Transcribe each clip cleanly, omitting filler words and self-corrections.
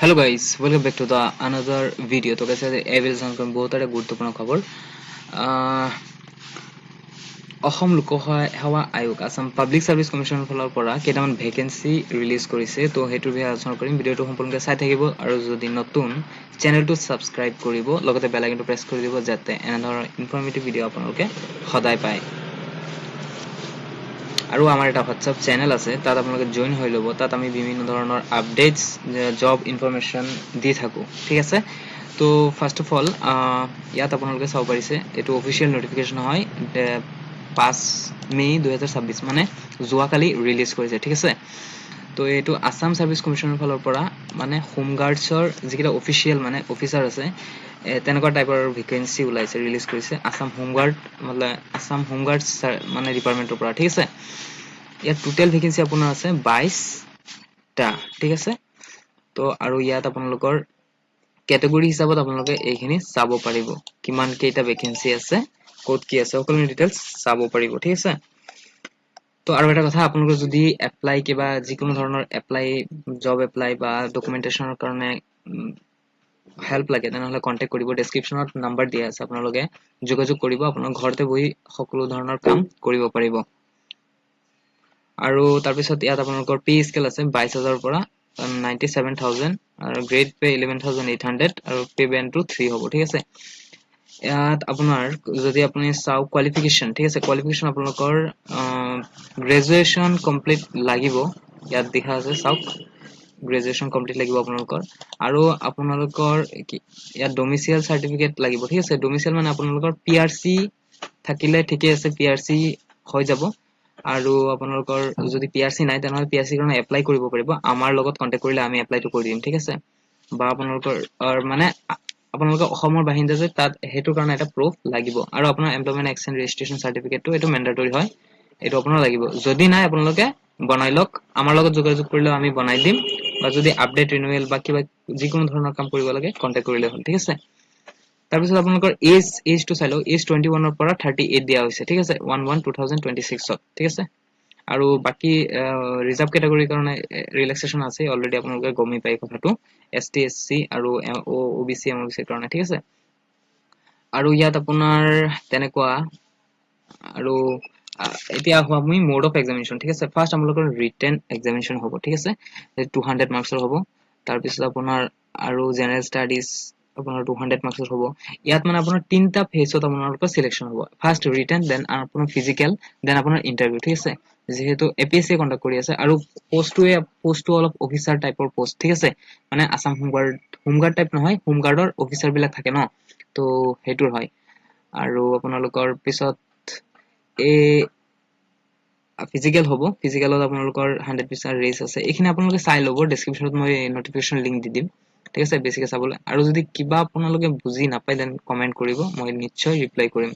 Hello guys, welcome back to the another video. तो कैसे evil संक्रमण बहुत एक गुरुत्वपूर्ण खबर অসম লোকসেৱা আয়োগ আসাম পাব্লিক সাৰ্ভিস কমিশনৰ ফালৰ পৰা কেইটামান ভ্যাকেন্সি ৰিলিজ কৰিছে তো হেতুৰ বিষয়ে আলোচনা কৰিম ভিডিওটো সম্পূৰ্ণকৈ চাই থাকিব আৰু যদি নতুন চেনেলটো সাবস্ক্ৰাইব কৰিব লগতে বেল আইকনটো প্ৰেছ কৰি দিব যাতে এনে ধৰণৰ ইনফৰমেটিভ ভিডিও আপোনালোকে সদায় পায় আৰু আমাৰ এটা WhatsApp চেনেল আছে তাত আপোনালোকে জয়েন হৈ ল'ব তাত আমি বিভিন্ন ধৰণৰ আপডেটস জব ইনফৰমেশন দি থাকো ঠিক আছে তো ফাৰ্স্ট অফ অল ইয়াত আপোনালোকে চাব পাৰিছে এটো অফিশিয়াল নোটিফিকেশন হয় 5 মে 2026 মানে যোৱাকালি ৰিলিজ কৰিছে ঠিক আছে তো এটো আসাম সাৰ্ভিস কমিশনৰ ফালৰ পৰা মানে হোম গাৰ্ডছৰ যিকিটা অফিশিয়াল মানে অফিচাৰ আছে তেনেকুৱা টাইপৰ ভ্যাকেন্সি ওলাইছে ৰিলিজ কৰিছে আসাম হোম গাৰ্ড মানে আসাম হোম গাৰ্ডছ মানে ডিপাৰ্টমেন্টৰ পৰা ঠিক আছে ইয়াত টোটাল ভ্যাকেন্সি আপোনাৰ আছে 22 টা ঠিক আছে তো আৰু ইয়াত আপোনালোকৰ ক্যাটাগৰী হিচাপত আপোনালোকে এইখিনি চাব পাৰিব কিমান কেইটা ভ্যাকেন্সি আছে কোড কি আছে সকলো ডিটেইলছ চাব পাৰিব ঠিক আছে তো আৰু এটা কথা আপোনালোকে যদি এপ্লাই কিবা যিকোনো ধৰণৰ এপ্লাই জব এপ্লাই বা ডকুমেন্টেশনৰ কাৰণে হেল্প লাগে তেনেহলে কন্টাক্ট কৰিব ডেসক্ৰিপচনত নাম্বাৰ দিয়া আছে আপোনালোকে যোগাযোগ কৰিব আপোনাৰ ঘৰতে বহি সকলো ধৰণৰ কাম কৰিব পাৰিব আৰু তাৰ পিছত ইয়াত আপোনালোকৰ পে স্কেল আছে 22000 পৰা 97000 আৰু গ্ৰেড পে 11800 আৰু পে বেন টু 3 হ'ব ঠিক আছে ইয়াত আপোনাৰ যদি আপুনি চাও কোৱালিফিকেশন ঠিক আছে কোৱালিফিকেশন আপোনালোকৰ গ্ৰেজুৱেচন কমপ্লিট লাগিব ইয়াত দেখা আছে চাওক গ্ৰেজুৱেচন কমপ্লিট লাগিব আপোনালোকৰ আৰু আপোনালোকৰ ইয়াত ডোমিসাইল সাৰ্টিফিকেট লাগিব ঠিক আছে ডোমিসাইল মানে আপোনালোকৰ পিআৰসি থাকিলে ঠিকই আছে পিআৰসি হৈ যাব আৰু আপোনালোকৰ যদি পিআৰসি নাই তেনেহলে পিআৰসি কাৰণে এপ্লাই কৰিব পাৰিব আমাৰ লগত কন্টাক্ট কৰিলে আমি এপ্লাইটো কৰি দিম ঠিক আছে বা আপোনালোকৰ মানে আপোনালোকৰ অসমৰ বাহিনীত যে তাত হেতু কাৰণে এটা প্ৰুফ লাগিব আৰু আপোনাৰ এমপ্লয়মেন্ট এক্সচেঞ্জ ৰেজিষ্ট্ৰেচন সাৰ্টিফিকেটটো এটো ম্যান্ডেটৰি হয় এটো আপোনাৰ লাগিব যদি নাই আপোনালোকে বনাই লওক আমাৰ লগত যোগাযোগ কৰিলে আমি বনাই দিম বা যদি আপডেট ৰিনিউৱেল বা কিবা যিকোনো ধৰণৰ কাম কৰিব লাগে কন্টাক্ট কৰিলে হ'ল ঠিক আছে তাৰ পিছত আপোনালোকৰ এজটো চাই লও এজ 21 ৰ পৰা 38 দিয়া হৈছে ঠিক আছে 11/2026 ত ঠিক আছে আৰু বাকি ৰিজাৰ্ভ ক্যাটাগৰীৰ কাৰণে ৰিলেক্সেশন আছে অলৰেডি আপোনালোকে গমি পাই কথাটো এসটি এসসি আৰু ওবিসি এমওবিসি ৰ কাৰণে ঠিক আছে আৰু ইয়াত আপোনাৰ তেনেকুৱা আৰু এতিয়া আমি মোড অফ এক্সামিনেশন ঠিক আছে ফাৰ্স্ট আপোনালোকৰ ৰিটেন এক্সামিনেশন হ'ব ঠিক আছে 200 মাৰ্কছৰ হ'ব তাৰ পিছত আপোনাৰ আৰু জেনাৰেল ষ্টাডিজ আপোনাৰ 200 মাৰ্কছৰ হ'ব ইয়াত মানে আপোনাৰ তিনটা ফেজত আপোনালোকৰ সিলেকশন হ'ব ফাৰ্স্ট ৰিটেন দেন আপোনাৰ ফিজিক্যাল দেন আপোনাৰ ইন্টাৰভিউ ঠিক আছে যেহেতু এপিএসসি কন্ডাক্ট কৰি আছে আৰু পোষ্টটো অলপ অফিচাৰ টাইপৰ পোষ্ট ঠিক আছে মানে আসাম হোমগাৰ্ড টাইপ নহয় হোমগাৰ্ডৰ অফিচাৰ বিলাক থাকে ন তো হেতুৰ হয় আৰু আপোনালোকৰ পিছত এ ফিজিক্যাল হ'ব ফিজিক্যালত আপোনালোকৰ 100% ৰেস আছে এইখিনি আপোনালোকে চাই ল'ব ডেসক্ৰিপচনত মই নোটিফিকেশন লিংক দি দিম ঠিক আছে বেছিকৈ চাবলৈ আৰু যদি কিবা আপোনালোকে বুজি নাপায় দেন কমেন্ট কৰিব মই নিশ্চয় ৰিপ্লাই কৰিম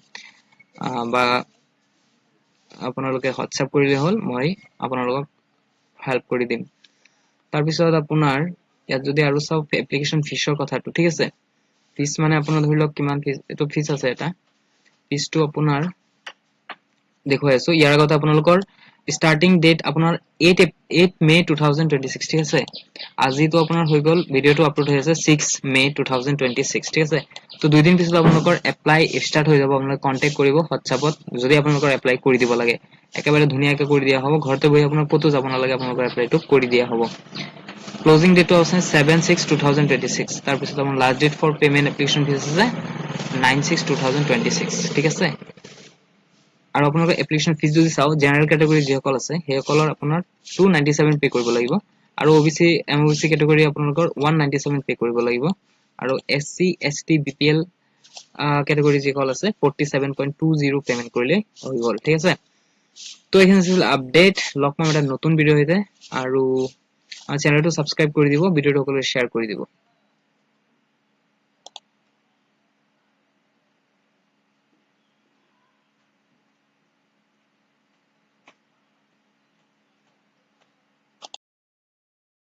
বা আপোনালোকে WhatsApp কৰিলে হ'ল মই আপোনালোকক হেল্প কৰি দিম তাৰ পিছত আপোনাৰ ইয়াত যদি আৰু সব এপ্লিকেশন ফিছৰ কথাটো ঠিক আছে ফিছ মানে আপোনাৰ ধৰি লওক কিমান ফিছ এটো ফিছ আছে এটা ফিছটো আপোনাৰ দেখুৱাই আছো ইয়াৰ আগতে আপোনালোকৰ স্টাৰ্টিং ডেট আপোনাৰ 8 মে 2026 ঠিক আছে আজিটো আপোনাৰ হৈ গল ভিডিওটো আপলোড হৈ আছে 6 মে 2026 ঠিক আছে তো দুই দিন পিছত আপোনালোকৰ এপ্লাই ষ্টাৰ্ট হৈ যাব আপোনালোকে কন্টাক্ট কৰিব WhatsAppত যদি আপোনালোকৰ এপ্লাই কৰি দিব লাগে একেবাৰে ধুনীয়াকৈ কৰি দিয়া হ'ব ঘৰতে বহি আপোনাৰ কতো যাব নালাগে আপোনালোকৰ এপ্লাইটো কৰি দিয়া হ'ব ক্লোজিং ডেট আছে 7/6/2026 তাৰ পিছত আপোনাৰ last date for payment application fees আছে 9/6/2026 ঠিক আছে আৰু আপোনালোকৰ এপ্লিকেশন ফিছ যদি চাও জেনাৰেল ক্যাটাগৰী যিসকল আছে সেইসকলৰ আপোনাৰ 297 পে কৰিব লাগিব আৰু ওবিসি এমওবিসি ক্যাটাগৰী আপোনালোকৰ 197 পে কৰিব লাগিব আৰু এসসি এসটি বিপিএল ক্যাটাগৰী যিসকল আছে 47.20 পেমেন্ট কৰিলে হৈ গল ঠিক আছে তো এইখিনি আছিল আপডেট লক পাম এটা নতুন ভিডিও হইতে আৰু চেনেলটো সাবস্ক্ৰাইব কৰি দিব ভিডিওটো সকলোৱে শেয়াৰ কৰি দিব